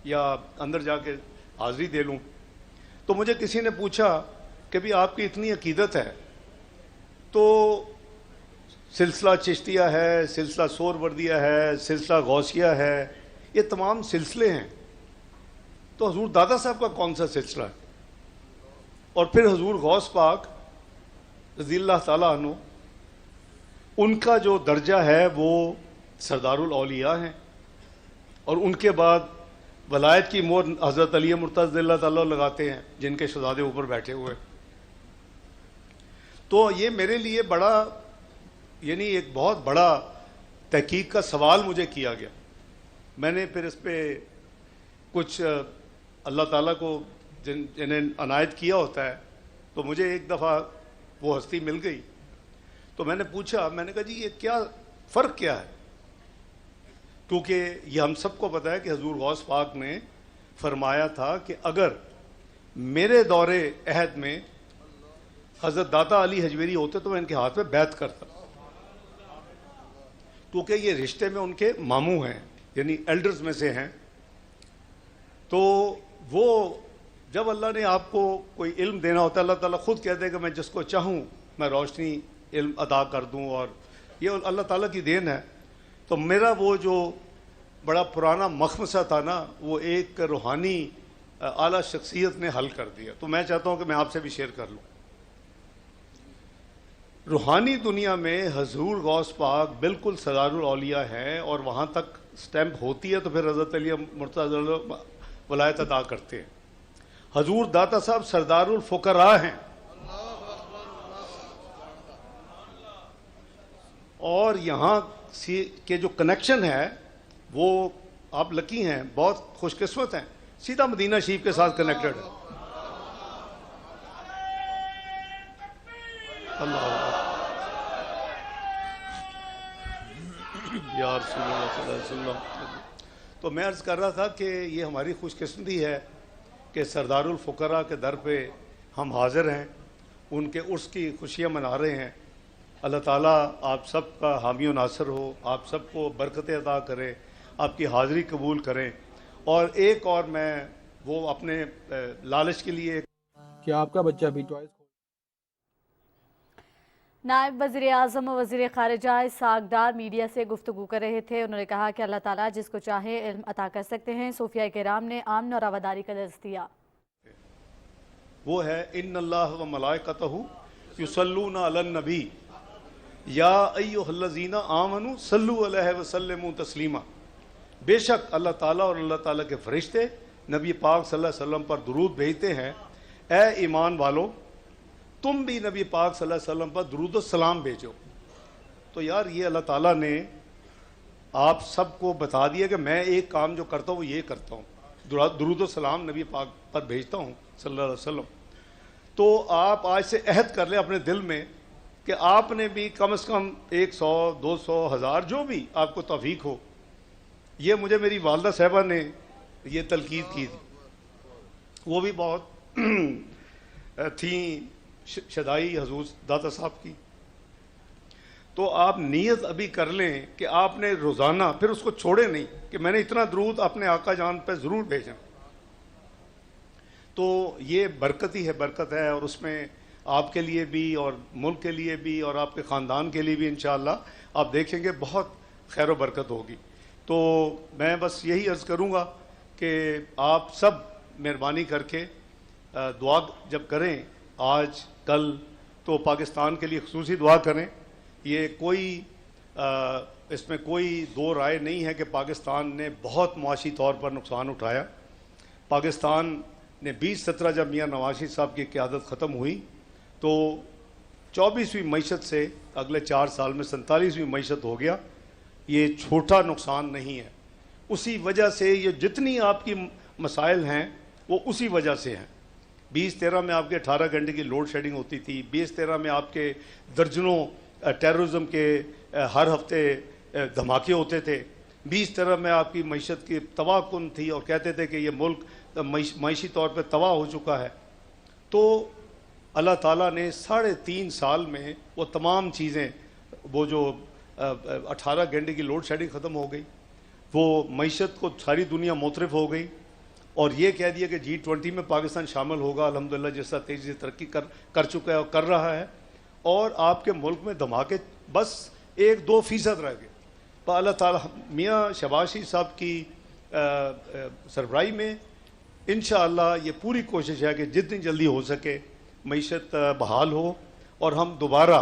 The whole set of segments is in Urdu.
یا اندر جا کے حاضری دے لوں. تو مجھے کسی نے پوچھا کہ بھی آپ کی اتنی عقیدت ہے تو سلسلہ چشتیہ ہے, سلسلہ سہروردیہ ہے, سلسلہ غوثیہ ہے, یہ تمام سلسلے ہیں, تو حضور دادا صاحب کا کون سا سلسلہ ہے؟ اور پھر حضور غوث پاک رضی اللہ تعالیٰ عنہ, ان کا جو درجہ ہے وہ سردار الاولیاء ہیں, اور ان کے بعد ولایت کی مہر حضرت علی مرتضی رضی اللہ تعالیٰ لگاتے ہیں, جن کے شہزادے اوپر بیٹھے ہوئے. تو یہ میرے لیے بڑا, یعنی ایک بہت بڑا تحقیق کا سوال مجھے کیا گیا. میں نے پھر اس پہ کچھ اللہ تعالیٰ کو جنہیں عنایت کیا ہوتا ہے, تو مجھے ایک دفعہ وہ ہستی مل گئی. تو میں نے پوچھا, میں نے کہا جی یہ کیا فرق کیا ہے؟ کیونکہ یہ ہم سب کو پتہ ہے کہ حضور غوث پاک نے فرمایا تھا کہ اگر میرے دور عہد میں حضرت داتا علی حجویری ہوتے تو میں ان کے ہاتھ میں بیعت کرتا, کیونکہ یہ رشتے میں ان کے ماموں ہیں, یعنی ایلڈرز میں سے ہیں. تو وہ جب اللہ نے آپ کو کوئی علم دینا ہوتا ہے, اللہ تعالیٰ خود کہتے ہیں کہ میں جس کو چاہوں میں روشنی علم عطا کر دوں, اور یہ اللہ تعالیٰ کی دین ہے. تو میرا وہ جو بڑا پرانا مخمصہ تھا نا, وہ ایک روحانی اعلیٰ شخصیت نے حل کر دیا. تو میں چاہتا ہوں کہ میں آپ سے بھی شیئر کر لوں. روحانی دنیا میں حضور غوث پاک بالکل سردار الاولیاء ہے, اور وہاں تک سٹیمپ ہوتی ہے تو پھر حضرت علی مرتضی ولایت ادا کرتے ہیں. حضور داتا صاحب سردار الفقراء ہیں, اور یہاں کے جو کنیکشن ہے وہ آپ لکی ہیں, بہت خوش قسمت ہیں, سیدھا مدینہ شریف کے ساتھ کنیکٹڈ ہے. اللہ یا رسول اللہ صلی اللہ علیہ وسلم. تو میں عرض کر رہا تھا کہ یہ ہماری خوش قسمتی ہے کہ سردار الفقراء کے در پہ ہم حاضر ہیں, ان کے عرس کی خوشیاں منا رہے ہیں. اللہ تعالیٰ آپ سب کا حامی و ناصر ہو, آپ سب کو برکتیں عطا کرے, آپ کی حاضری قبول کریں. اور ایک اور میں وہ اپنے لالچ کے لیے کہ آپ کا بچہ بھی ٹوائز. نائب وزیر اعظم و وزیر خارجہ اسحاق ڈار میڈیا سے گفتگو کر رہے تھے. انہوں نے کہا کہ اللہ تعالیٰ جس کو چاہے علم عطا کر سکتے ہیں. صوفیاء کرام نے آمن اور رواداری کا درس دیا. وہ ہے ان اللہ و ملائکتہ یصلون علی النبی یا ایھا الذین آمنوا صلوا علیہ وسلموا تسلیما. بے شک اللہ تعالیٰ اور اللہ تعالیٰ کے فرشتے نبی پاک صلی اللہ علیہ وسلم پر درود بھیجتے ہیں. اے ایمان والو, تم بھی نبی پاک صلی اللہ علیہ وسلم پر درود و سلام بھیجو. تو یار یہ اللہ تعالیٰ نے آپ سب کو بتا دیا کہ میں ایک کام جو کرتا ہوں وہ یہ کرتا ہوں, درود و سلام نبی پاک پر بھیجتا ہوں صلی اللہ علیہ وسلم. تو آپ آج سے عہد کر لیں اپنے دل میں کہ آپ نے بھی کم از کم 100 200 1000 جو بھی آپ کو توفیق ہو. یہ مجھے میری والدہ صاحبہ نے یہ تلقین کی تھی, وہ بھی بہت تھیں شدائی حضور داتا صاحب کی. تو آپ نیت ابھی کر لیں کہ آپ نے روزانہ پھر اس کو چھوڑے نہیں کہ میں نے اتنا درود اپنے آقا جان پہ ضرور بھیجیں. تو یہ برکت ہی ہے, برکت ہے, اور اس میں آپ کے لیے بھی اور ملک کے لیے بھی اور آپ کے خاندان کے لیے بھی انشاءاللہ آپ دیکھیں گے بہت خیر و برکت ہوگی. تو میں بس یہی عرض کروں گا کہ آپ سب مہربانی کر کے دعا جب کریں آج کل تو پاکستان کے لیے خصوصی دعا کریں. یہ کوئی اس میں کوئی دو رائے نہیں ہے کہ پاکستان نے بہت معاشی طور پر نقصان اٹھایا. پاکستان نے 2017 جب میاں نواز شریف صاحب کی قیادت ختم ہوئی تو 24ویں معیشت سے اگلے 4 سال میں 47ویں معیشت ہو گیا. یہ چھوٹا نقصان نہیں ہے. اسی وجہ سے یہ جتنی آپ کی مسائل ہیں وہ اسی وجہ سے ہیں. 2013 میں آپ کے 18 گھنٹے کی لوڈ شیڈنگ ہوتی تھی, 2013 میں آپ کے درجنوں ٹیررزم کے ہر ہفتے دھماکے ہوتے تھے, 2013 میں آپ کی معیشت کی تباہ کن تھی اور کہتے تھے کہ یہ ملک معاشی طور پہ تباہ ہو چکا ہے. تو اللہ تعالیٰ نے 3.5 سال میں وہ تمام چیزیں, وہ جو 18 گھنٹے کی لوڈ شیڈنگ ختم ہو گئی, وہ معیشت کو ساری دنیا مترف ہو گئی, اور یہ کہہ دیا کہ G20 میں پاکستان شامل ہوگا، الحمدللہ جس طرح تیزی سے ترقی کر چکا ہے اور کر رہا ہے، اور آپ کے ملک میں دھماکے بس 1-2% رہ گئے، پر اللہ تعالیٰ میاں شہباز شریف صاحب کی سربراہی میں انشاءاللہ یہ پوری کوشش ہے کہ جتنی جلدی ہو سکے معیشت بحال ہو اور ہم دوبارہ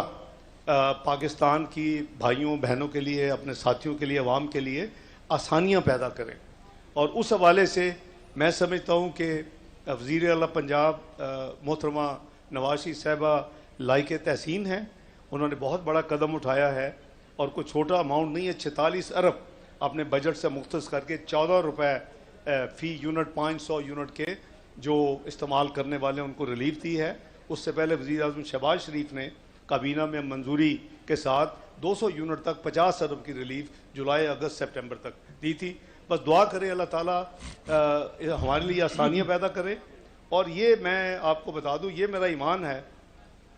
پاکستان کی بھائیوں بہنوں کے لیے، اپنے ساتھیوں کے لیے، عوام کے لیے آسانیاں پیدا کریں۔ اور اس حوالے سے میں سمجھتا ہوں کہ وزیر اعلیٰ پنجاب محترمہ نواز شریف صاحبہ لائق تحسین ہیں، انہوں نے بہت بڑا قدم اٹھایا ہے اور کوئی چھوٹا اماؤنٹ نہیں ہے، 46 ارب اپنے بجٹ سے مختص کر کے 14 روپے فی یونٹ 500 یونٹ کے جو استعمال کرنے والے ان کو ریلیف دی ہے۔ اس سے پہلے وزیر اعظم شہباز شریف نے کابینہ میں منظوری کے ساتھ 200 یونٹ تک 50 ارب کی ریلیف جولائی، اگست، سپٹمبر تک دی تھی۔ بس دعا کریں اللہ تعالیٰ ہمارے لیے آسانیاں پیدا کرے۔ اور یہ میں آپ کو بتا دوں، یہ میرا ایمان ہے،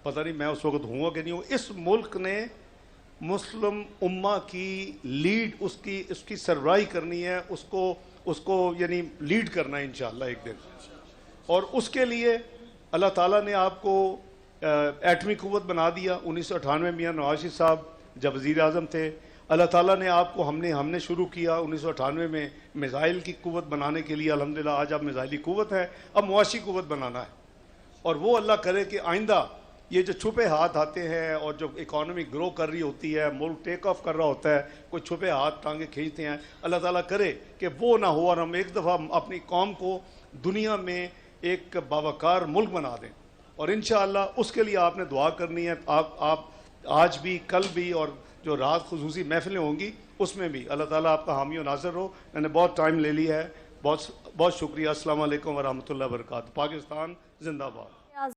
پتہ نہیں میں اس وقت ہوں کہ نہیں ہوں، اس ملک نے مسلم امہ کی لیڈ، اس کی سربراہی کرنی ہے، اس کو یعنی لیڈ کرنا ہے انشاءاللہ ایک دن، اور اس کے لیے اللہ تعالیٰ نے آپ کو ایٹمی قوت بنا دیا۔ 1998 میں میاں نواز شریف صاحب جب وزیر اعظم تھے، اللہ تعالیٰ نے آپ کو ہم نے شروع کیا 1998 میں میزائل کی قوت بنانے کے لیے، الحمدللہ آج اب میزائلی قوت ہے، اب معاشی قوت بنانا ہے، اور وہ اللہ کرے کہ آئندہ یہ جو چھپے ہاتھ آتے ہیں اور جو اکانومی گرو کر رہی ہوتی ہے، ملک ٹیک آف کر رہا ہوتا ہے، کوئی چھپے ہاتھ ٹانگیں کھینچتے ہیں، اللہ تعالیٰ کرے کہ وہ نہ ہو اور ہم ایک دفعہ اپنی قوم کو دنیا میں ایک باوقار ملک بنا دیں۔ اور انشاءاللہ اس کے لیے آپ نے دعا کرنی ہے، آپ آج بھی، کل بھی، اور جو رات خصوصی محفلیں ہوں گی اس میں بھی اللہ تعالیٰ آپ کا حامی و ناصر ہو۔ میں نے بہت ٹائم لے لیا ہے، بہت شکریہ۔ السلام علیکم ورحمۃ اللہ وبرکاتہ۔ پاکستان زندہ باد۔